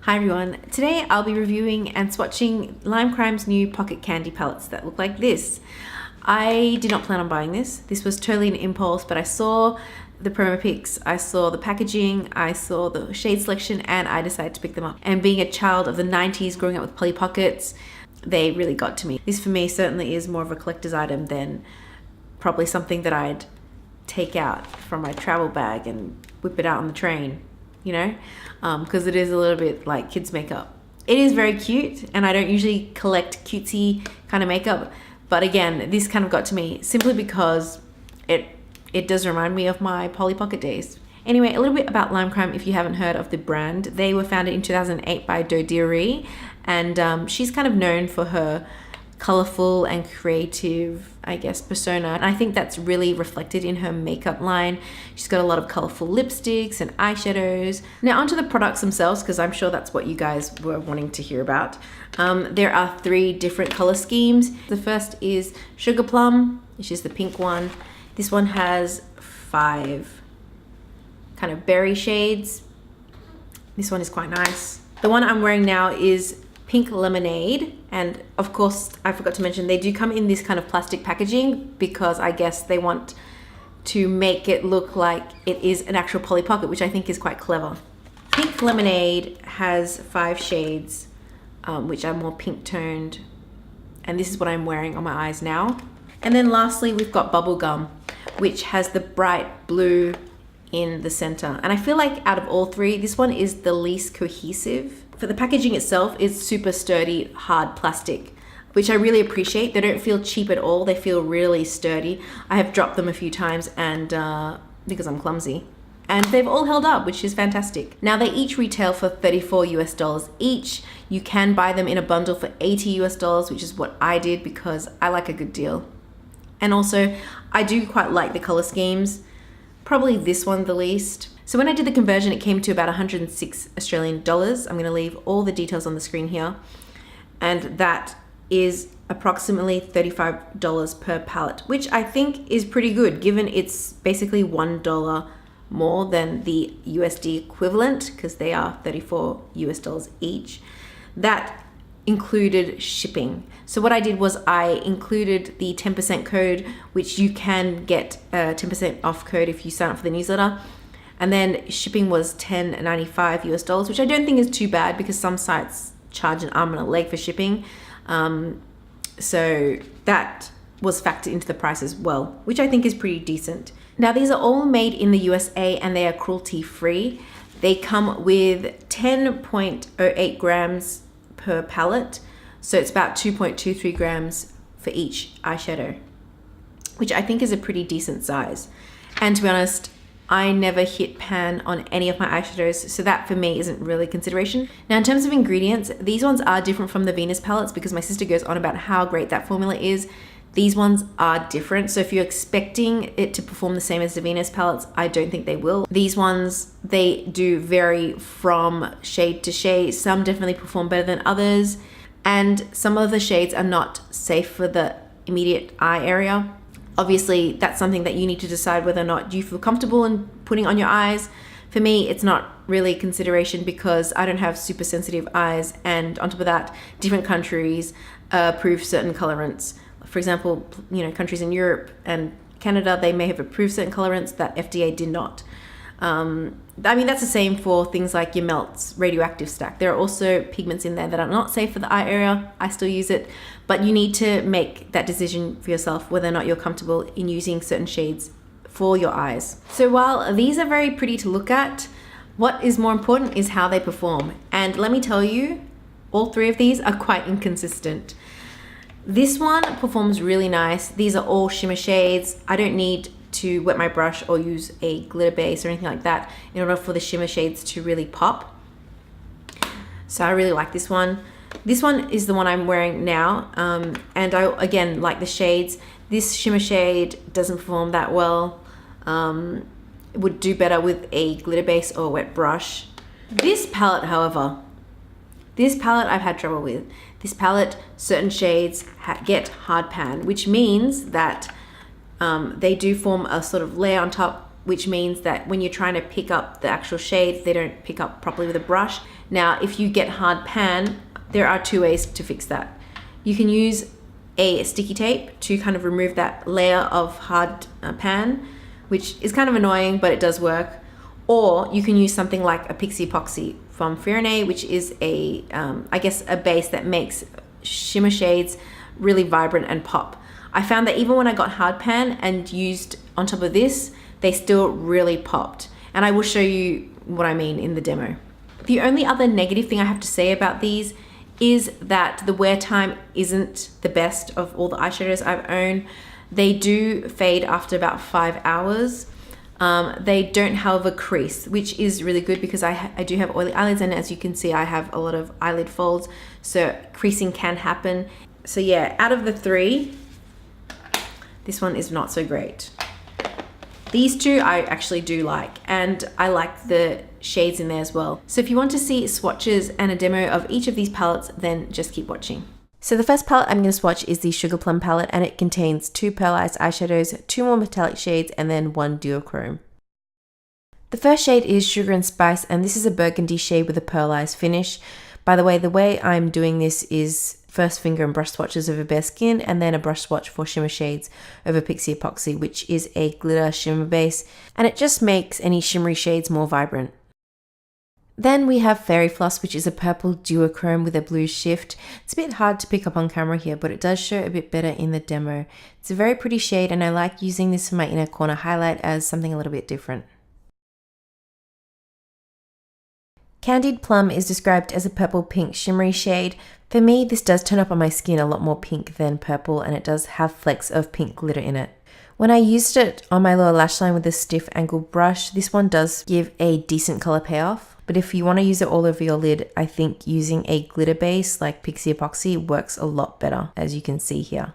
Hi everyone, today I'll be reviewing and swatching Lime Crime's new pocket candy palettes that look like this. I did not plan on buying this. This was totally an impulse, but I saw the promo pics, I saw the packaging, I saw the shade selection, and I decided to pick them up. And being a child of the 90s, growing up with Polly Pockets, they really got to me. This for me certainly is more of a collector's item than probably something that I'd take out from my travel bag and whip it out on the train, you know, because it is a little bit like kids makeup. It is very cute, and I don't usually collect cutesy kind of makeup, but again, this kind of got to me simply because it does remind me of my Polly Pocket days. Anyway, a little bit about Lime Crime if you haven't heard of the brand. They were founded in 2008 by Dodiri, and she's kind of known for her colorful and creative, I guess, persona. And I think that's really reflected in her makeup line. She's got a lot of colorful lipsticks and eyeshadows. Now onto the products themselves, because I'm sure that's what you guys were wanting to hear about. There are 3 different color schemes. The first is Sugar Plum, which is the pink one. This one has 5 kind of berry shades. This one is quite nice. The one I'm wearing now is Pink Lemonade, and of course I forgot to mention they do come in this kind of plastic packaging because I guess they want to make it look like it is an actual Polly Pocket, which I think is quite clever. Pink Lemonade has 5 shades which are more pink toned, and this is what I'm wearing on my eyes now. And then lastly we've got Bubblegum, which has the bright blue in the center, and I feel like out of all 3 this one is the least cohesive. For the packaging itself, it's super sturdy, hard plastic, which I really appreciate. They don't feel cheap at all. They feel really sturdy. I have dropped them a few times and because I'm clumsy. And they've all held up, which is fantastic. Now they each retail for $34 US each. You can buy them in a bundle for $80 US, which is what I did because I like a good deal. And also, I do quite like the color schemes. Probably this one the least. So when I did the conversion, it came to about 106 Australian dollars. I'm going to leave all the details on the screen here. And that is approximately $35 per palette, which I think is pretty good given it's basically $1 more than the USD equivalent, because they are $34 US each. That included shipping. So what I did was I included the 10% code, which you can get a 10% off code if you sign up for the newsletter. And then shipping was $10.95 US, which I don't think is too bad because some sites charge an arm and a leg for shipping. So that was factored into the price as well, which I think is pretty decent. Now these are all made in the USA and they are cruelty free. They come with 10.08 grams per palette. So it's about 2.23 grams for each eyeshadow, which I think is a pretty decent size. And to be honest, I never hit pan on any of my eyeshadows, so that for me isn't really a consideration. Now in terms of ingredients, these ones are different from the Venus palettes because my sister goes on about how great that formula is. These ones are different, so if you're expecting it to perform the same as the Venus palettes, I don't think they will. These ones, they do vary from shade to shade. Some definitely perform better than others, and some of the shades are not safe for the immediate eye area. Obviously, that's something that you need to decide whether or not you feel comfortable in putting on your eyes. For me, it's not really a consideration because I don't have super sensitive eyes, and on top of that, different countries approve certain colorants. For example, you know, countries in Europe and Canada, they may have approved certain colorants that FDA did not. I mean, that's the same for things like your Melt's radioactive stack. There are also pigments in there that are not safe for the eye area. I still use it, but you need to make that decision for yourself whether or not you're comfortable in using certain shades for your eyes. So while these are very pretty to look at, what is more important is how they perform. And let me tell you, all 3 of these are quite inconsistent. This one performs really nice. These are all shimmer shades. I don't need to wet my brush or use a glitter base or anything like that in order for the shimmer shades to really pop. So I really like this one. This one is the one I'm wearing now, and I again like the shades. This shimmer shade doesn't perform that well. It would do better with a glitter base or a wet brush. This palette, however, this palette I've had trouble with. This palette, certain shades get hard pan, which means that they do form a sort of layer on top which means that when you're trying to pick up the actual shades, they don't pick up properly with a brush. Now, if you get hard pan, there are two ways to fix that. You can use a sticky tape to kind of remove that layer of hard pan, which is kind of annoying, but it does work. Or you can use something like a Pixie Epoxy from Crea, which is a, I guess, a base that makes shimmer shades really vibrant and pop. I found that even when I got hard pan and used on top of this, they still really popped. And I will show you what I mean in the demo. The only other negative thing I have to say about these is that the wear time isn't the best of all the eyeshadows I've owned. They do fade after about 5 hours. They don't, however, crease, which is really good because I do have oily eyelids, and as you can see, I have a lot of eyelid folds, so creasing can happen. So yeah, out of the three, this one is not so great. These two I actually do like, and I like the shades in there as well. So if you want to see swatches and a demo of each of these palettes, then just keep watching. So the first palette I'm going to swatch is the Sugar Plum palette, and it contains 2 pearlized eyeshadows, 2 more metallic shades, and then 1 duochrome. The first shade is Sugar and Spice, and this is a burgundy shade with a pearlized finish. By the way I'm doing this is first finger and brush swatches over bare skin, and then a brush swatch for shimmer shades over Pixie Epoxy, which is a glitter shimmer base, and it just makes any shimmery shades more vibrant. Then we have Fairy Floss, which is a purple duochrome with a blue shift. It's a bit hard to pick up on camera here, but it does show a bit better in the demo. It's a very pretty shade, and I like using this for my inner corner highlight as something a little bit different. Candied Plum is described as a purple pink shimmery shade. For me, this does turn up on my skin a lot more pink than purple, and it does have flecks of pink glitter in it. When I used it on my lower lash line with a stiff angled brush, this one does give a decent color payoff. But if you want to use it all over your lid, I think using a glitter base like Pixie Epoxy works a lot better, as you can see here.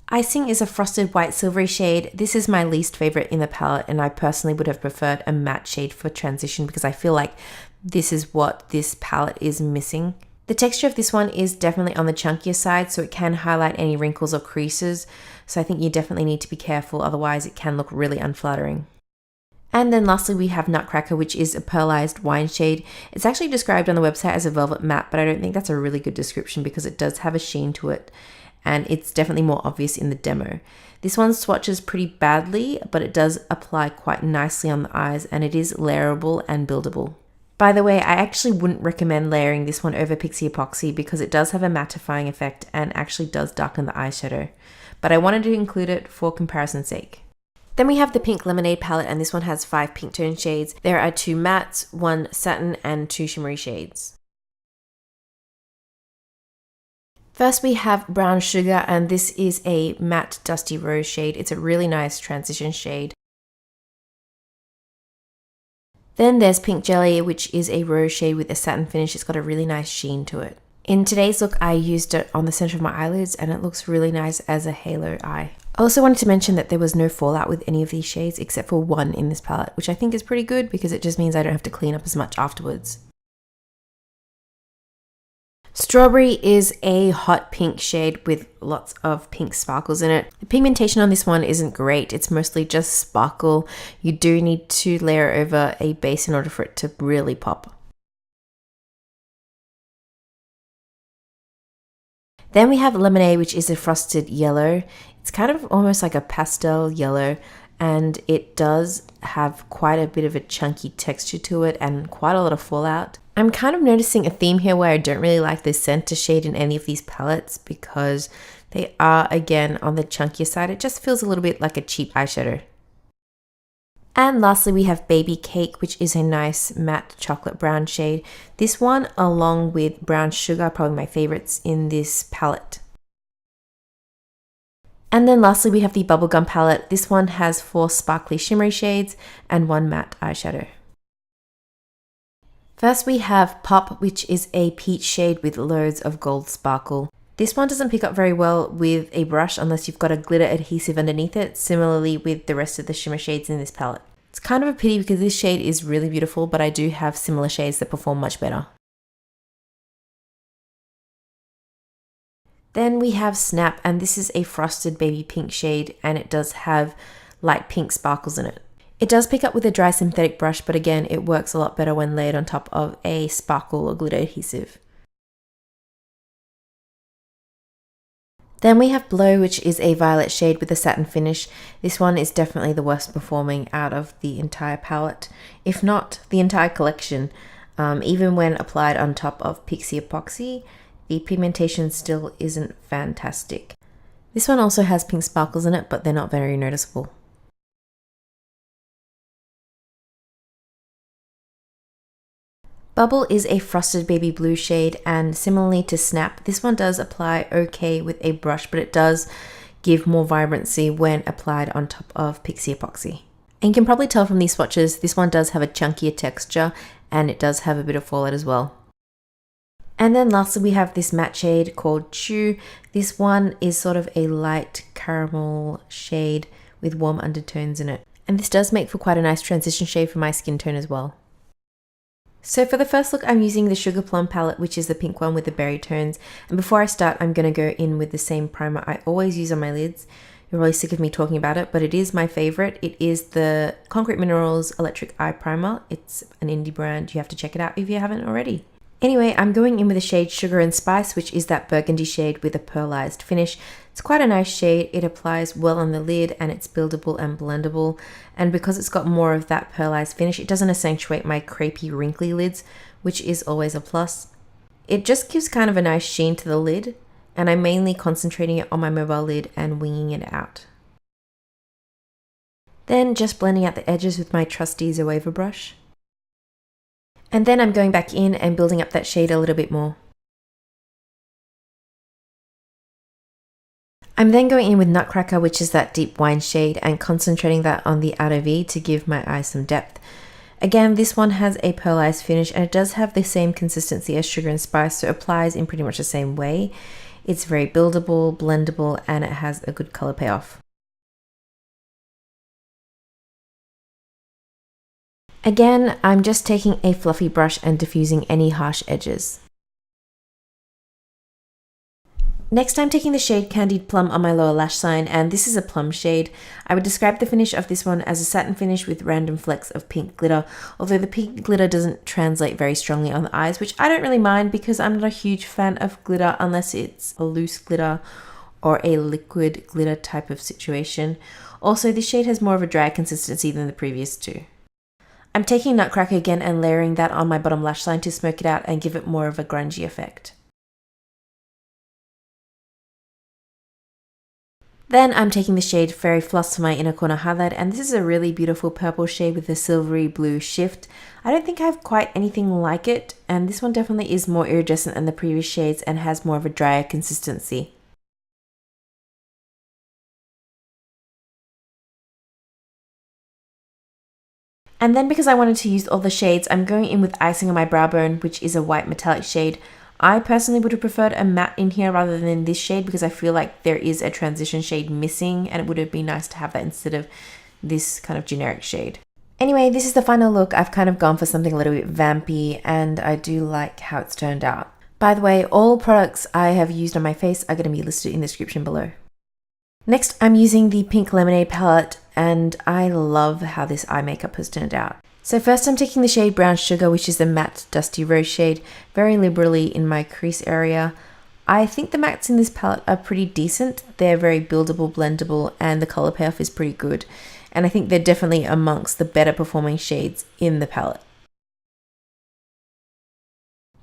Icing is a frosted white silvery shade. This is my least favorite in the palette, and I personally would have preferred a matte shade for transition because I feel like this is what this palette is missing. The texture of this one is definitely on the chunkier side, so it can highlight any wrinkles or creases. So I think you definitely need to be careful, otherwise it can look really unflattering. And then lastly, we have Nutcracker, which is a pearlized wine shade. It's actually described on the website as a velvet matte, but I don't think that's a really good description because it does have a sheen to it, and it's definitely more obvious in the demo. This one swatches pretty badly, but it does apply quite nicely on the eyes, and it is layerable and buildable. By the way, I actually wouldn't recommend layering this one over Pixie Epoxy because it does have a mattifying effect and actually does darken the eyeshadow, but I wanted to include it for comparison's sake. Then we have the Pink Lemonade palette, and this one has 5 pink tone shades. There are 2 mattes, 1 satin, and 2 shimmery shades. First we have Brown Sugar, and this is a matte dusty rose shade. It's a really nice transition shade. Then there's Pink Jelly, which is a rose shade with a satin finish. It's got a really nice sheen to it. In today's look, I used it on the center of my eyelids, and it looks really nice as a halo eye. I also wanted to mention that there was no fallout with any of these shades except for one in this palette, which I think is pretty good because it just means I don't have to clean up as much afterwards. Strawberry is a hot pink shade with lots of pink sparkles in it. The pigmentation on this one isn't great. It's mostly just sparkle. You do need to layer over a base in order for it to really pop. Then we have Lemonade, which is a frosted yellow. It's kind of almost like a pastel yellow, and it does have quite a bit of a chunky texture to it and quite a lot of fallout. I'm kind of noticing a theme here where I don't really like the center shade in any of these palettes because they are, again, on the chunkier side. It just feels a little bit like a cheap eyeshadow. And lastly, we have Baby Cake, which is a nice matte chocolate brown shade. This one, along with Brown Sugar, are probably my favorites in this palette. And then lastly, we have the Bubblegum palette. This one has 4 sparkly shimmery shades and 1 matte eyeshadow. First we have Pop, which is a peach shade with loads of gold sparkle. This one doesn't pick up very well with a brush unless you've got a glitter adhesive underneath it, similarly with the rest of the shimmer shades in this palette. It's kind of a pity because this shade is really beautiful, but I do have similar shades that perform much better. Then we have Snap, and this is a frosted baby pink shade, and it does have light pink sparkles in it. It does pick up with a dry synthetic brush, but again, it works a lot better when layered on top of a sparkle or glitter adhesive. Then we have Blow, which is a violet shade with a satin finish. This one is definitely the worst performing out of the entire palette, if not the entire collection. Even when applied on top of Pixie Epoxy, the pigmentation still isn't fantastic. This one also has pink sparkles in it, but they're not very noticeable. Bubble is a frosted baby blue shade, and similarly to Snap, this one does apply okay with a brush, but it does give more vibrancy when applied on top of Pixie Epoxy. And you can probably tell from these swatches, this one does have a chunkier texture, and it does have a bit of fallout as well. And then lastly, we have this matte shade called Chew. This one is sort of a light caramel shade with warm undertones in it. And this does make for quite a nice transition shade for my skin tone as well. So for the first look, I'm using the Sugar Plum palette, which is the pink one with the berry tones. And before I start, I'm going to go in with the same primer I always use on my lids. You're really sick of me talking about it, but it is my favorite. It is the Concrete Minerals Electric Eye Primer. It's an indie brand. You have to check it out if you haven't already. Anyway, I'm going in with the shade Sugar and Spice, which is that burgundy shade with a pearlized finish. It's quite a nice shade. It applies well on the lid and it's buildable and blendable. And because it's got more of that pearlized finish, it doesn't accentuate my crepey, wrinkly lids, which is always a plus. It just gives kind of a nice sheen to the lid, and I'm mainly concentrating it on my mobile lid and winging it out. Then just blending out the edges with my trusty Zoeva brush. And then I'm going back in and building up that shade a little bit more. I'm then going in with Nutcracker, which is that deep wine shade, and concentrating that on the outer V to give my eyes some depth. Again, this one has a pearlized finish and it does have the same consistency as Sugar and Spice, so it applies in pretty much the same way. It's very buildable, blendable, and it has a good color payoff. Again, I'm just taking a fluffy brush and diffusing any harsh edges. Next, I'm taking the shade Candied Plum on my lower lash line, and this is a plum shade. I would describe the finish of this one as a satin finish with random flecks of pink glitter, although the pink glitter doesn't translate very strongly on the eyes, which I don't really mind because I'm not a huge fan of glitter unless it's a loose glitter or a liquid glitter type of situation. Also, this shade has more of a dry consistency than the previous two. I'm taking Nutcracker again and layering that on my bottom lash line to smoke it out and give it more of a grungy effect. Then I'm taking the shade Fairy Floss for my inner corner highlight, and this is a really beautiful purple shade with a silvery blue shift. I don't think I have quite anything like it, and this one definitely is more iridescent than the previous shades and has more of a drier consistency. And then because I wanted to use all the shades, I'm going in with Icing on my brow bone, which is a white metallic shade. I personally would have preferred a matte in here rather than this shade because I feel like there is a transition shade missing and it would have been nice to have that instead of this kind of generic shade. Anyway, this is the final look. I've kind of gone for something a little bit vampy and I do like how it's turned out. By the way, all products I have used on my face are going to be listed in the description below. Next, I'm using the Pink Lemonade palette and I love how this eye makeup has turned out. So first I'm taking the shade Brown Sugar, which is the matte Dusty Rose shade, very liberally in my crease area. I think the mattes in this palette are pretty decent. They're very buildable, blendable, and the color payoff is pretty good. And I think they're definitely amongst the better performing shades in the palette.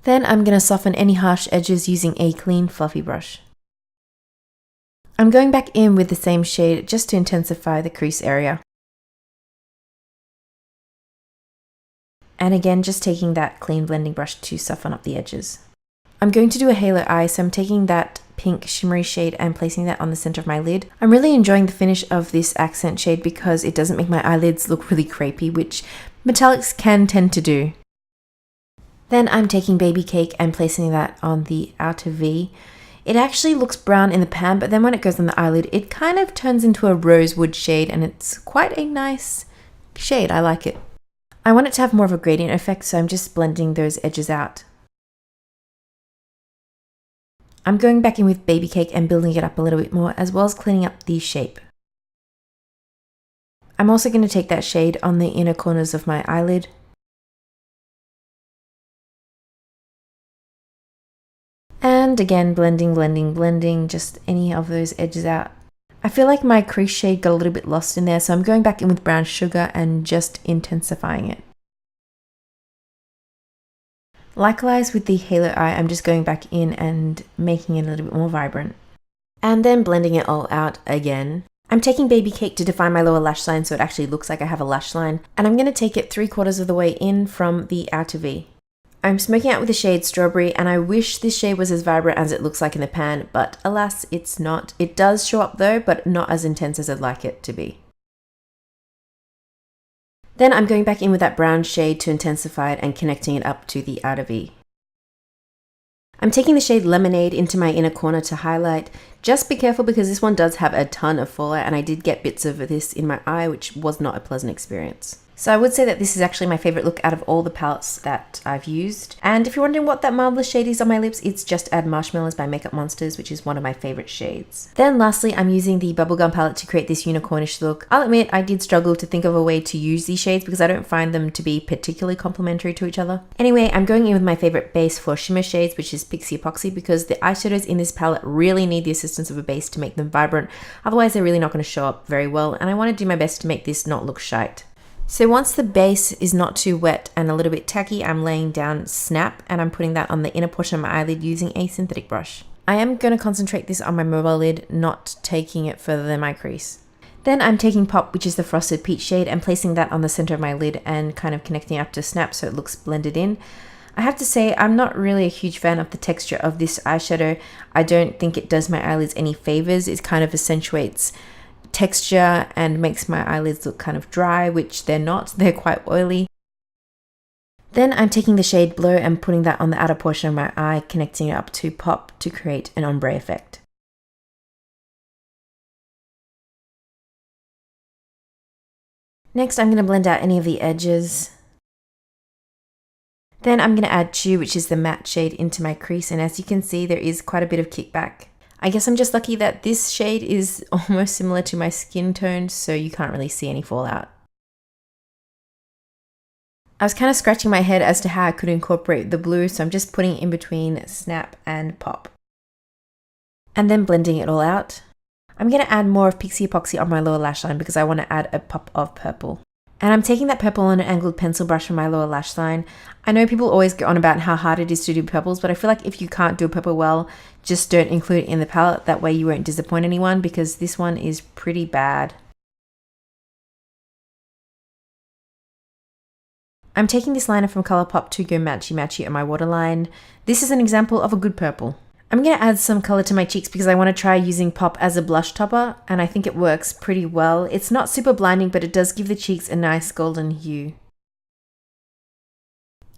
Then I'm going to soften any harsh edges using a clean, fluffy brush. I'm going back in with the same shade just to intensify the crease area. And again, just taking that clean blending brush to soften up the edges. I'm going to do a halo eye, so I'm taking that pink shimmery shade and placing that on the center of my lid. I'm really enjoying the finish of this accent shade because it doesn't make my eyelids look really crepey, which metallics can tend to do. Then I'm taking Baby Cake and placing that on the outer V. It actually looks brown in the pan, but then when it goes on the eyelid, it kind of turns into a rosewood shade and it's quite a nice shade. I like it. I want it to have more of a gradient effect, so I'm just blending those edges out. I'm going back in with Baby Cake and building it up a little bit more, as well as cleaning up the shape. I'm also going to take that shade on the inner corners of my eyelid. And again, blending just any of those edges out. I feel like my crease shade got a little bit lost in there, so I'm going back in with brown sugar and just intensifying it. Likewise with the halo eye, I'm just going back in and making it a little bit more vibrant. And then blending it all out again. I'm taking Baby Cake to define my lower lash line so it actually looks like I have a lash line. And I'm going to take it 3/4 of the way in from the outer V. I'm smoking out with the shade Strawberry, and I wish this shade was as vibrant as it looks like in the pan, but alas, it's not. It does show up though, but not as intense as I'd like it to be. Then I'm going back in with that brown shade to intensify it and connecting it up to the outer V. I'm taking the shade Lemonade into my inner corner to highlight. Just be careful because this one does have a ton of fallout, and I did get bits of this in my eye, which was not a pleasant experience. So I would say that this is actually my favorite look out of all the palettes that I've used. And if you're wondering what that marvelous shade is on my lips, it's just Add Marshmallows by Makeup Monsters, which is one of my favorite shades. Then lastly, I'm using the Bubblegum palette to create this unicornish look. I'll admit I did struggle to think of a way to use these shades because I don't find them to be particularly complementary to each other. Anyway, I'm going in with my favorite base for shimmer shades, which is Pixie Epoxy, because the eyeshadows in this palette really need the assistance of a base to make them vibrant. Otherwise, they're really not going to show up very well, and I want to do my best to make this not look shite. So once the base is not too wet and a little bit tacky, I'm laying down Snap, and I'm putting that on the inner portion of my eyelid using a synthetic brush. I am going to concentrate this on my mobile lid, not taking it further than my crease. Then I'm taking Pop, which is the Frosted Peach shade, and placing that on the center of my lid and kind of connecting up to Snap so it looks blended in. I have to say, I'm not really a huge fan of the texture of this eyeshadow. I don't think it does my eyelids any favors. It kind of accentuates texture and makes my eyelids look kind of dry, which they're not. They're quite oily. Then I'm taking the shade Blow and putting that on the outer portion of my eye, connecting it up to Pop to create an ombre effect. Next, I'm going to blend out any of the edges. Then I'm going to add Chew, which is the matte shade, into my crease, and as you can see, there is quite a bit of kickback. I guess I'm just lucky that this shade is almost similar to my skin tone, so you can't really see any fallout. I was kind of scratching my head as to how I could incorporate the blue, so I'm just putting it in between Snap and Pop. And then blending it all out. I'm going to add more of Pixie Epoxy on my lower lash line because I want to add a pop of purple. And I'm taking that purple on an angled pencil brush for my lower lash line. I know people always go on about how hard it is to do purples, but I feel like if you can't do a purple well, just don't include it in the palette. That way you won't disappoint anyone, because this one is pretty bad. I'm taking this liner from Colourpop to go matchy matchy on my waterline. This is an example of a good purple. I'm going to add some color to my cheeks because I want to try using Pop as a blush topper, and I think it works pretty well. It's not super blinding, but it does give the cheeks a nice golden hue.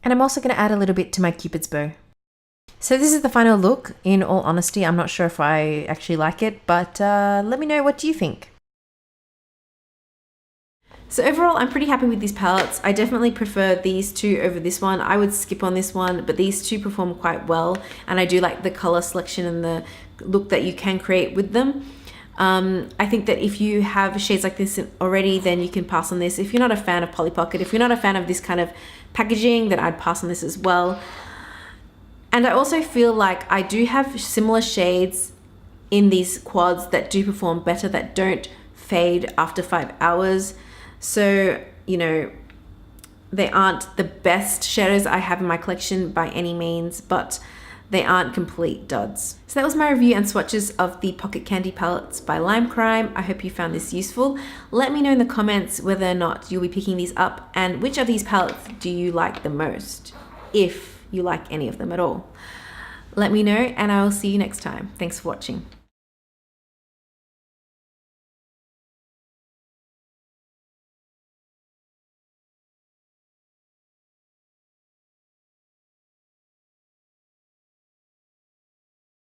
And I'm also going to add a little bit to my Cupid's bow. So this is the final look. In all honesty, I'm not sure if I actually like it, but let me know, what do you think? So overall, I'm pretty happy with these palettes. I definitely prefer these two over this one. I would skip on this one, but these two perform quite well. And I do like the color selection and the look that you can create with them. I think that if you have shades like this already, then you can pass on this. If you're not a fan of Polly Pocket, if you're not a fan of this kind of packaging, then I'd pass on this as well. And I also feel like I do have similar shades in these quads that do perform better, that don't fade after 5 hours. So, you know, they aren't the best shadows I have in my collection by any means, but they aren't complete duds. So that was my review and swatches of the Pocket Candy palettes by Lime Crime. I hope you found this useful. Let me know in the comments whether or not you'll be picking these up, and which of these palettes do you like the most, if you like any of them at all. Let me know, and I will see you next time. Thanks for watching.